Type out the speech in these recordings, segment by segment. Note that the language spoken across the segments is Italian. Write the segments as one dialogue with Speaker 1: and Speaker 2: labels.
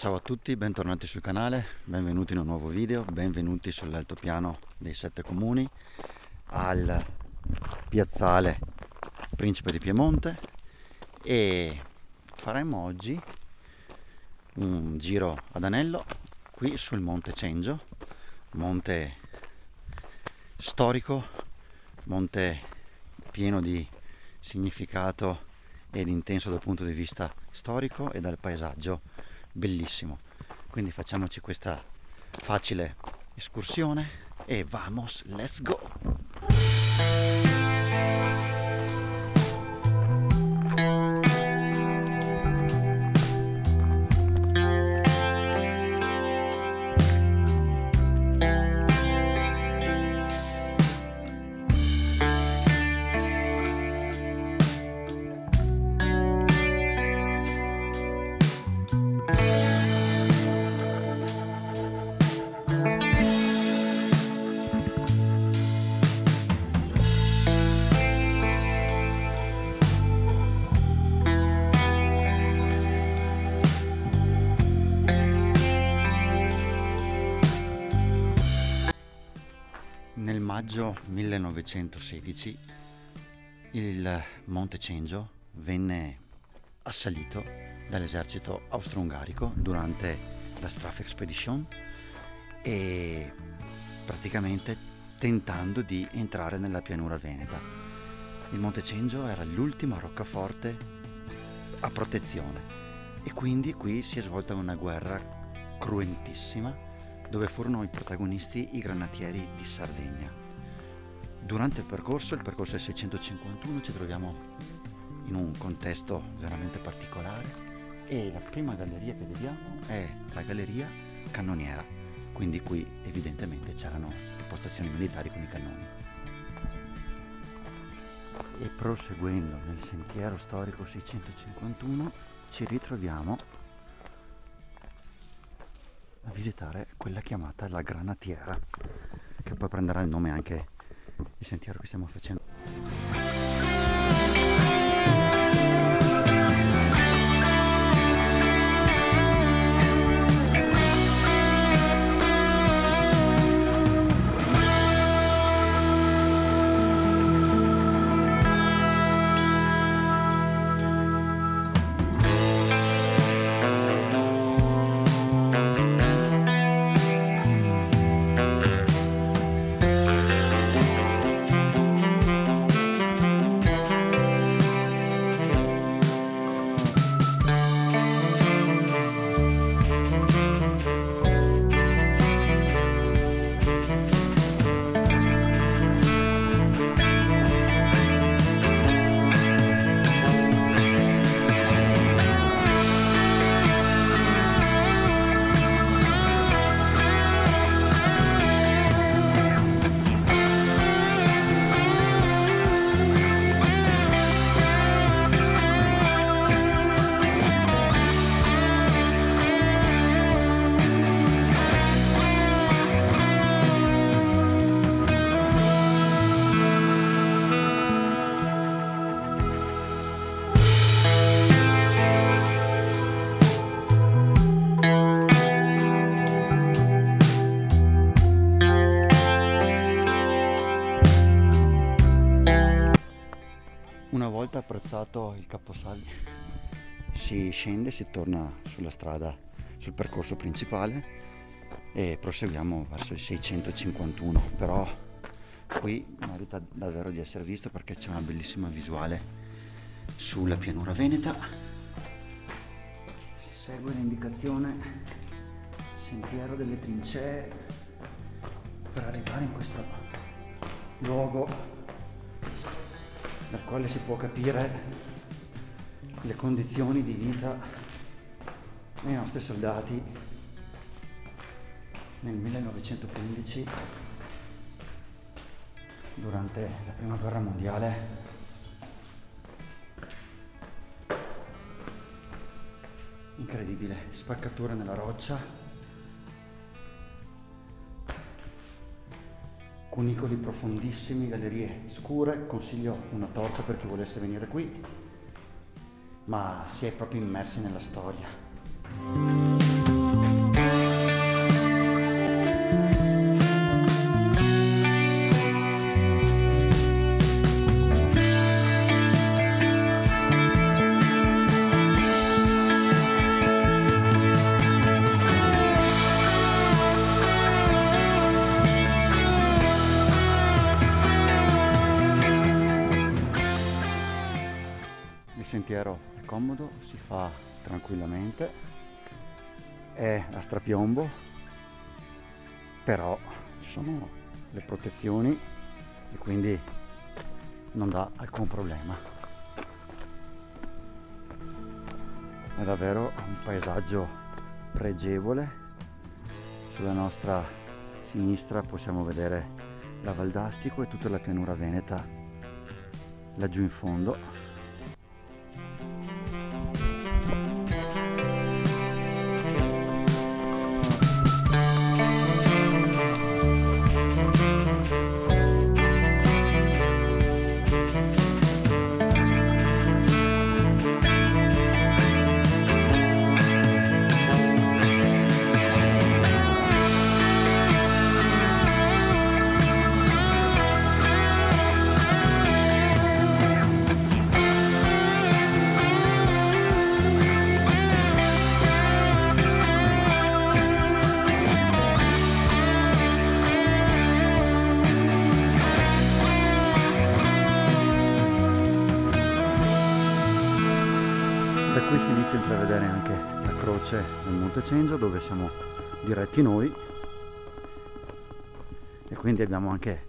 Speaker 1: Ciao a tutti, bentornati sul canale, benvenuti in un nuovo video, benvenuti sull'altopiano dei Sette Comuni, al piazzale Principe di Piemonte, e faremo oggi un giro ad anello qui sul Monte Cengio, monte storico, monte pieno di significato ed intenso dal punto di vista storico e dal paesaggio bellissimo. Quindi facciamoci questa facile escursione e vamos, let's go! Nel maggio 1916 il Monte Cengio venne assalito dall'esercito austro-ungarico durante la Strafexpedition e praticamente tentando di entrare nella pianura veneta. Il Monte Cengio era l'ultima roccaforte a protezione e quindi qui si è svolta una guerra cruentissima dove furono i protagonisti i granatieri di Sardegna. Durante il percorso è 651, ci troviamo in un contesto veramente particolare e la prima galleria che vediamo è la galleria cannoniera, quindi qui evidentemente c'erano le postazioni militari con i cannoni. E proseguendo nel sentiero storico 651 ci ritroviamo a visitare quella chiamata la Granatiera, che poi prenderà il nome anche il sentiero che stiamo facendo. Una volta apprezzato il caposaldi si scende, si torna sulla strada, sul percorso principale e proseguiamo verso il 651, però qui merita davvero di essere visto perché c'è una bellissima visuale sulla pianura veneta. Si segue l'indicazione sentiero delle trincee per arrivare in questo luogo dal quale si può capire le condizioni di vita dei nostri soldati nel 1915 durante la prima guerra mondiale. Incredibile, spaccature nella roccia, cunicoli profondissimi, gallerie scure. Consiglio una torcia per chi volesse venire qui, ma si è proprio immersi nella storia. sentiero è comodo, si fa tranquillamente, è a strapiombo, però ci sono le protezioni e quindi non dà alcun problema. È davvero un paesaggio pregevole. Sulla nostra sinistra possiamo vedere la Val d'Astico e tutta la pianura veneta laggiù in fondo. Da qui si inizia a intravedere anche la croce del Monte Cengio, dove siamo diretti noi, e quindi abbiamo anche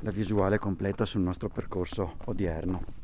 Speaker 1: la visuale completa sul nostro percorso odierno.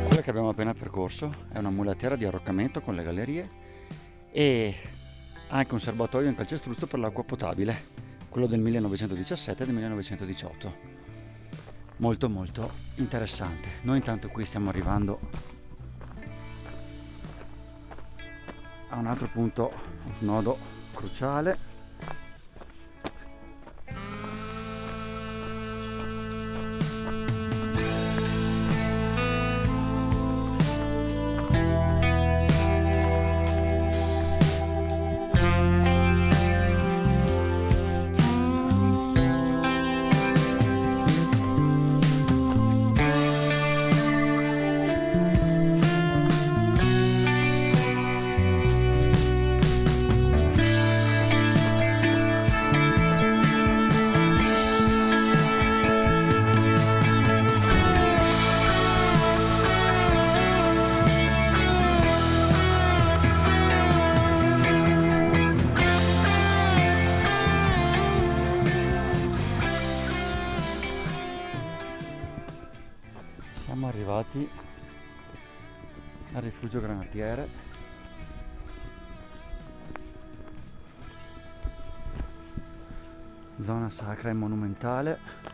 Speaker 1: Quella che abbiamo appena percorso è una mulatera di arroccamento con le gallerie e anche un serbatoio in calcestruzzo per l'acqua potabile, quello del 1917 e del 1918. Molto molto interessante. Noi intanto qui stiamo arrivando a un altro punto, un nodo cruciale. Siamo arrivati al rifugio Granatiere, zona sacra e monumentale.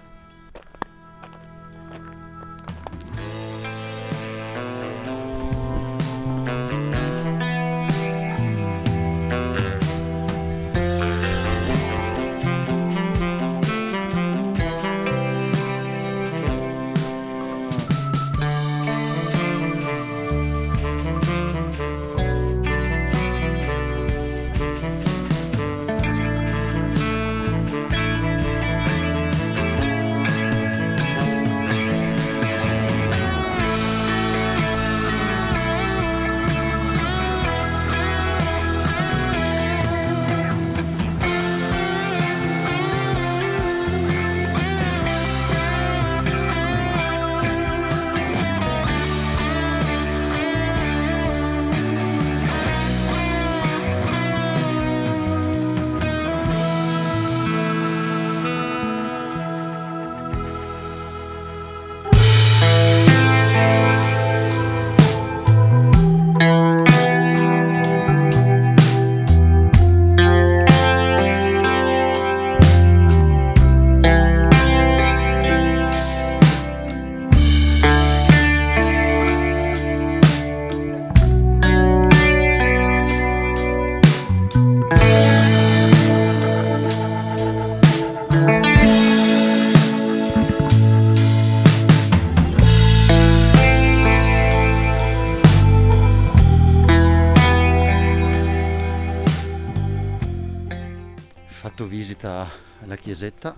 Speaker 1: visita alla chiesetta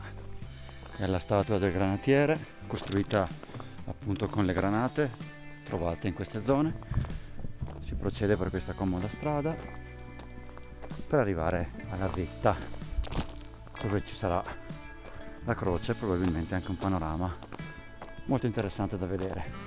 Speaker 1: e alla statua del granatiere, costruita appunto con le granate trovate in queste zone. Si procede per questa comoda strada per arrivare alla vetta, dove ci sarà la croce e probabilmente anche un panorama molto interessante da vedere.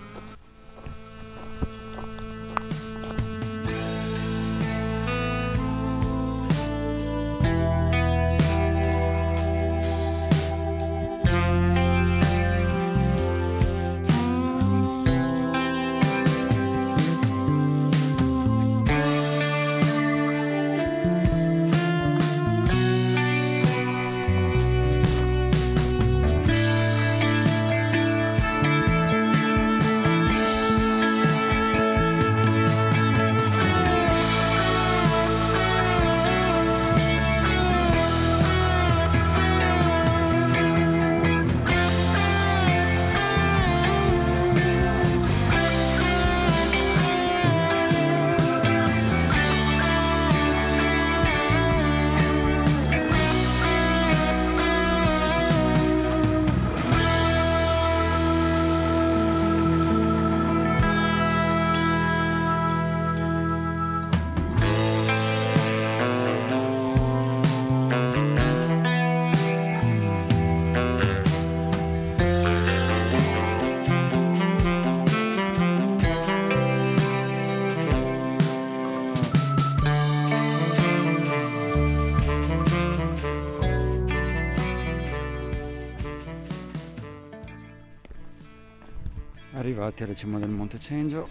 Speaker 1: Arrivati alla cima del Monte Cengio,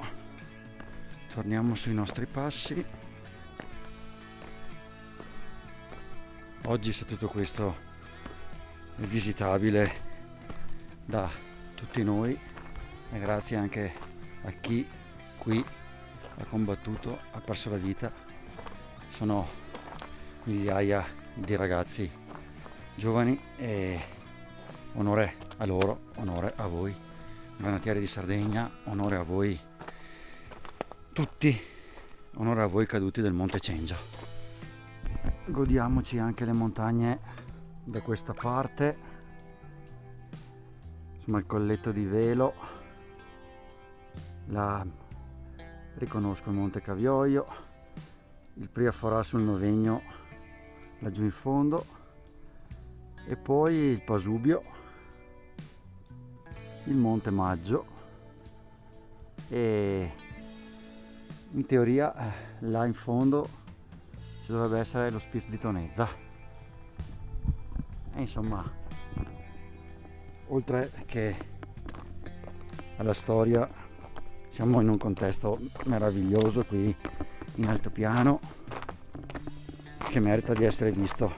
Speaker 1: torniamo sui nostri passi. Oggi, se tutto questo è visitabile da tutti noi, e grazie anche a chi qui ha combattuto, ha perso la vita, sono migliaia di ragazzi giovani, e onore a loro, onore a voi Granatieri di Sardegna, onore a voi tutti, onore a voi caduti del Monte Cengio. Godiamoci anche le montagne da questa parte, insomma il colletto di Velo, riconosco il Monte Cavioio, il Priaforà sul Novegno laggiù in fondo, e poi il Pasubio, il Monte Maggio, e in teoria là in fondo ci dovrebbe essere lo Spitz di Tonezza. E insomma, oltre che alla storia, siamo in un contesto meraviglioso qui in altopiano che merita di essere visto.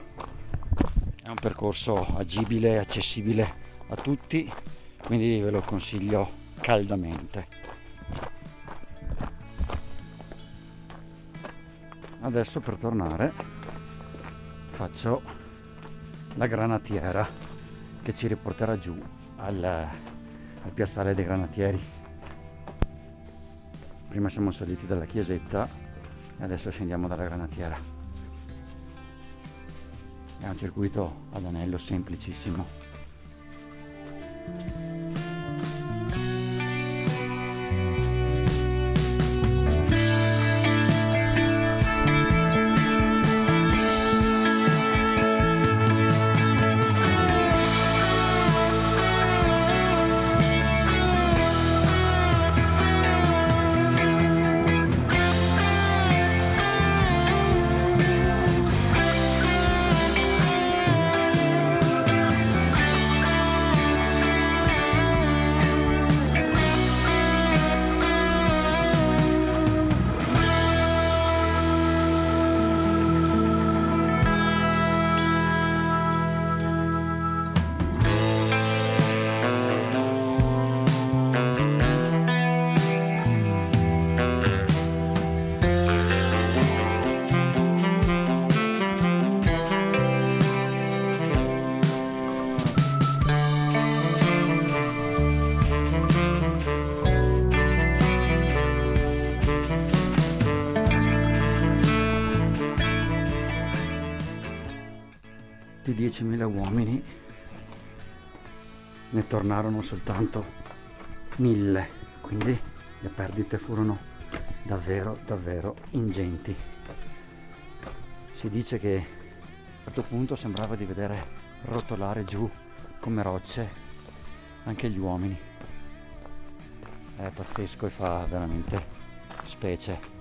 Speaker 1: È un percorso agibile e accessibile a tutti, quindi ve lo consiglio caldamente. Adesso, per tornare, faccio la granatiera che ci riporterà giù al piazzale dei Granatieri. Prima siamo saliti dalla chiesetta e adesso scendiamo dalla granatiera. È un circuito ad anello semplicissimo. 12.000 uomini, ne tornarono soltanto 1.000, quindi le perdite furono davvero ingenti. Si dice che a un certo punto sembrava di vedere rotolare giù come rocce anche gli uomini. È pazzesco e fa veramente specie.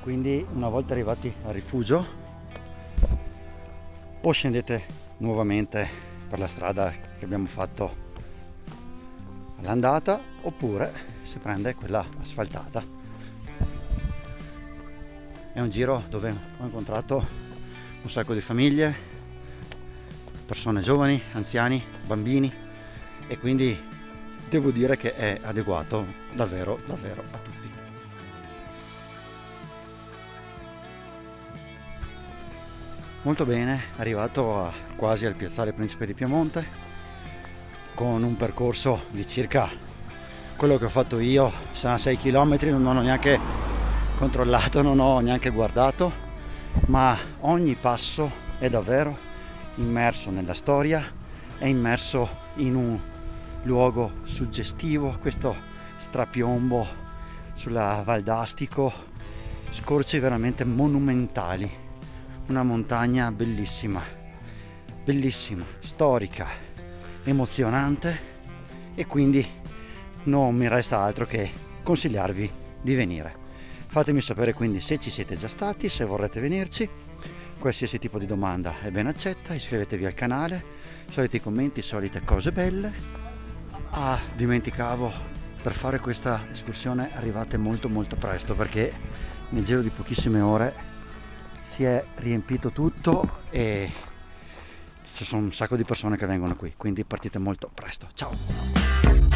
Speaker 1: Quindi una volta arrivati al rifugio o scendete nuovamente per la strada che abbiamo fatto all'andata, oppure si prende quella asfaltata. È un giro dove ho incontrato un sacco di famiglie, persone giovani, anziani, bambini, e quindi devo dire che è adeguato davvero a tutti. Molto bene, arrivato quasi al piazzale Principe di Piemonte, con un percorso di circa quello che ho fatto io, sono 6 km, non ho neanche controllato, non ho neanche guardato, ma ogni passo è davvero immerso nella storia, è immerso in un luogo suggestivo, questo strapiombo sulla Val d'Astico, scorci veramente monumentali. Una montagna bellissima, storica, emozionante, e quindi non mi resta altro che consigliarvi di venire. Fatemi sapere quindi se ci siete già stati, se vorrete venirci. Qualsiasi tipo di domanda è ben accetta, iscrivetevi al canale, soliti commenti, solite cose belle. Dimenticavo, per fare questa escursione arrivate molto presto, perché nel giro di pochissime ore si è riempito tutto e ci sono un sacco di persone che vengono qui, quindi partite molto presto. Ciao!